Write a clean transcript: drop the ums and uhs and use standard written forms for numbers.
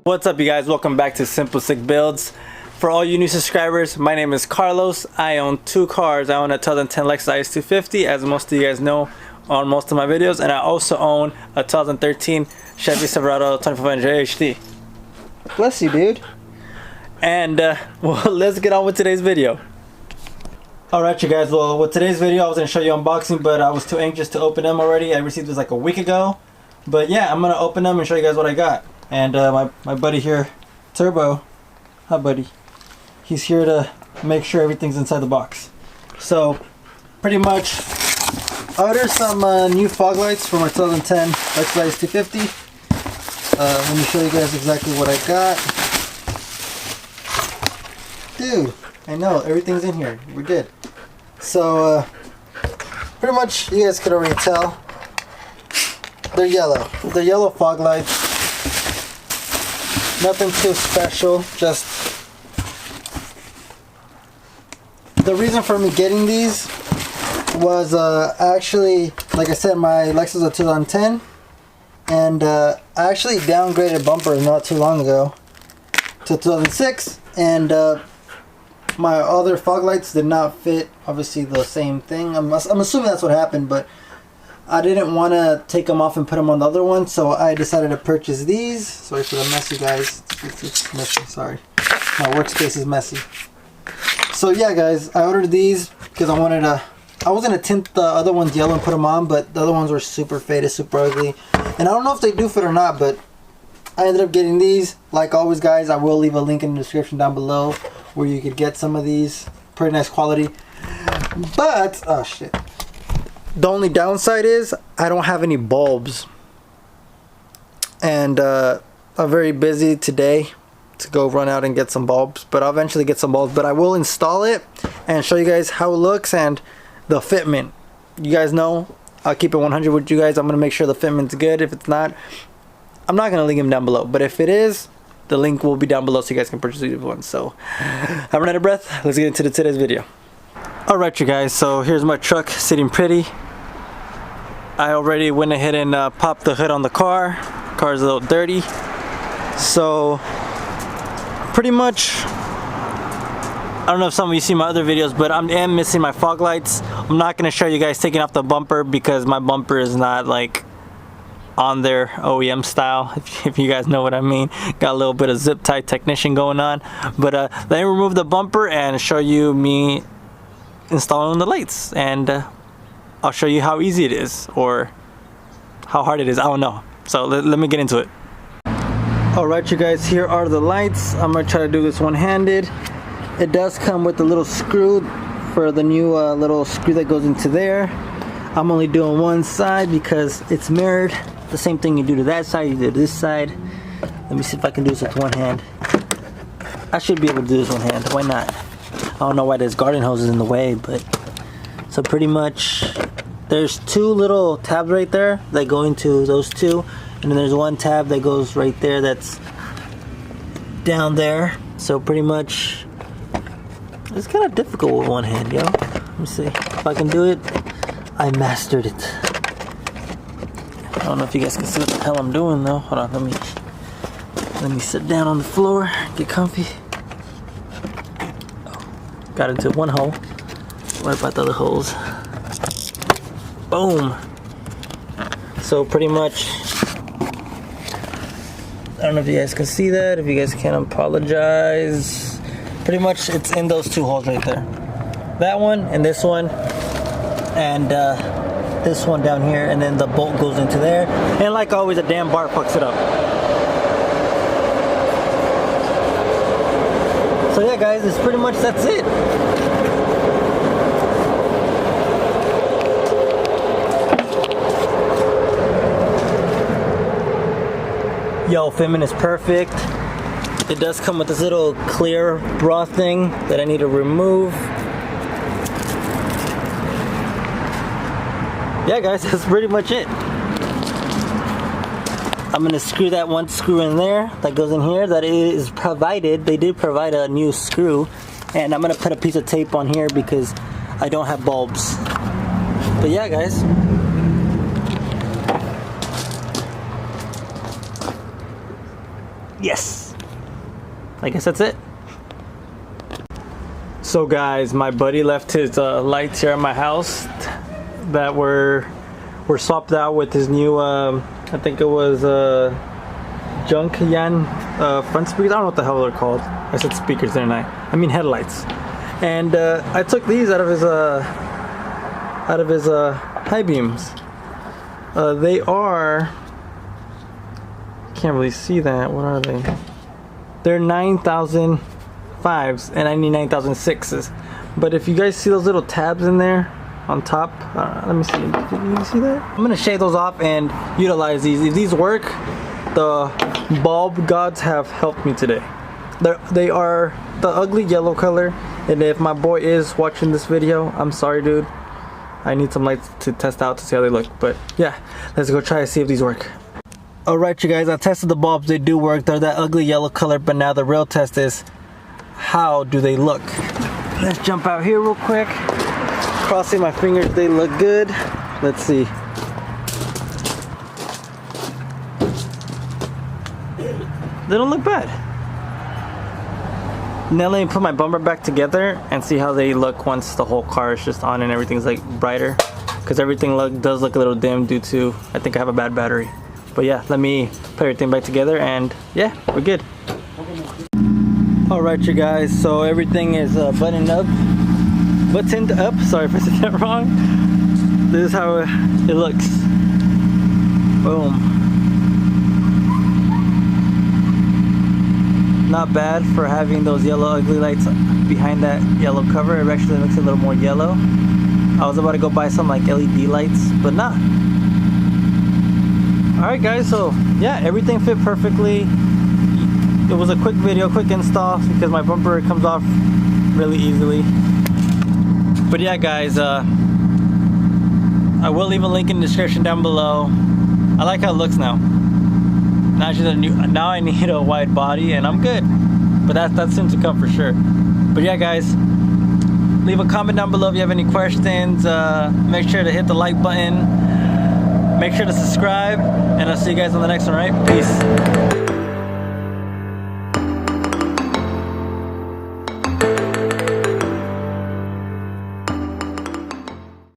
What's up, you guys? Welcome back to SimpleSickBuilds. For all you new subscribers, my name is Carlos. I own two cars. I own a 2010 Lexus is250, as most of you guys know on most of my videos, and I also own a 2013 Chevy Silverado 2500 HD. Bless you, dude. And well, let's get on with today's video. Alright, you guys, well, with today's video I was going to show you unboxing, but I was too anxious to open them already. I received this like a week ago. But yeah, I'm going to open them and show you guys what I got. And my buddy here, Turbo, hi buddy, he's here to make sure everything's inside the box. So, pretty much, I ordered some new fog lights for my 2010 Lexus is250. Let me show you guys exactly what I got. Dude, I know, everything's in here. We're good. So, pretty much, you guys could already tell. They're yellow. They're yellow fog lights. Nothing too special. Just the reason for me getting these was actually, like I said, my Lexus is a 2010, and I actually downgraded bumpers not too long ago to 2006, and my other fog lights did not fit, obviously, the same thing. I'm assuming that's what happened, but I didn't want to take them off and put them on the other one, so I decided to purchase these. Sorry for the mess, you guys. It's messy, sorry. My workspace is messy. So yeah, guys, I ordered these because I was going to tint the other ones yellow and put them on, but the other ones were super faded, super ugly. And I don't know if they do fit or not, but I ended up getting these. Like always, guys, I will leave a link in the description down below where you could get some of these. Pretty nice quality. But, oh shit. The only downside is I don't have any bulbs, and I'm very busy today to go run out and get some bulbs, but I'll eventually get some bulbs. But I will install it and show you guys how it looks and the fitment. You guys know I'll keep it 100 with you guys. I'm gonna make sure the fitment's good. If it's not, I'm not gonna link them down below, but if it is, the link will be down below so you guys can purchase these ones. So I'm running out of breath. Let's get into today's video. Alright, you guys, so here's my truck sitting pretty. I already went ahead and popped the hood on the car. Car's a little dirty. So, pretty much, I don't know if some of you see my other videos, but I am missing my fog lights. I'm not going to show you guys taking off the bumper because my bumper is not like on their OEM style, if you guys know what I mean. Got a little bit of zip tie technician going on. But let me remove the bumper and show you me installing the lights, and I'll show you how easy it is or how hard it is. I don't know. So let me get into it. Alright, you guys, here are the lights. I'm gonna try to do this one-handed. It does come with a little screw for the new little screw that goes into there. I'm only doing one side because it's mirrored. The same thing you do to that side, you do to this side. Let me see if I can do this with one hand. I should be able to do this one hand. Why not? I don't know why there's garden hoses in the way, but so pretty much there's two little tabs right there that go into those two, and then there's one tab that goes right there that's down there. So pretty much it's kind of difficult with one hand, yo. Let me see if I can do it. I mastered it. I don't know if you guys can see what the hell I'm doing though. Hold on, let me sit down on the floor, get comfy. Got into one hole. What about the other holes? Boom. So pretty much, I don't know if you guys can see that. If you guys can, apologize. Pretty much it's in those two holes right there. That one and this one, and this one down here, and then the bolt goes into there. And like always, a damn bar fucks it up. So yeah, guys, it's pretty much, that's it. Yo, fitment is perfect. It does come with this little clear bra thing that I need to remove. Yeah, guys, that's pretty much it. I'm gonna screw that one screw in there that goes in here. That is provided. They did provide a new screw, and I'm gonna put a piece of tape on here because I don't have bulbs. But yeah, guys. Yes. I guess that's it. So guys, my buddy left his lights here at my house that were swapped out with his new I think it was Junkian front speakers. I don't know what the hell they're called. I said speakers, didn't I mean headlights. And I took these out of his high beams. They are, can't really see that. What are they? They're 9,005s and I need 9,006s. But if you guys see those little tabs in there on top, let me see. Can you see that? I'm gonna shave those off and utilize these. If these work, the bulb gods have helped me today. They are the ugly yellow color, and if my boy is watching this video, I'm sorry, dude. I need some lights to test out to see how they look. But yeah, let's go try to see if these work. Alright, you guys, I tested the bulbs. They do work. They're that ugly yellow color, but now the real test is how do they look. Let's jump out here real quick. Crossing my fingers, they look good. Let's see. They don't look bad. Now let me put my bumper back together and see how they look once the whole car is just on and everything's like brighter. Because everything does look a little dim due to, I think I have a bad battery. But yeah, let me put everything back together and yeah, we're good. Alright, you guys, so everything is buttoned up. Sorry if I said that wrong. This is how it looks. Boom. Not bad for having those yellow ugly lights behind that yellow cover. It actually looks a little more yellow. I was about to go buy some like LED lights, but not. Alright guys, so yeah, everything fit perfectly. It was a quick video, quick install because my bumper comes off really easily. But yeah guys, I will leave a link in the description down below. I like how it looks now. Now I need a wide body and I'm good. But that's soon to come for sure. But yeah guys, leave a comment down below if you have any questions. Make sure to hit the like button. Make sure to subscribe. And I'll see you guys on the next one, right? Peace.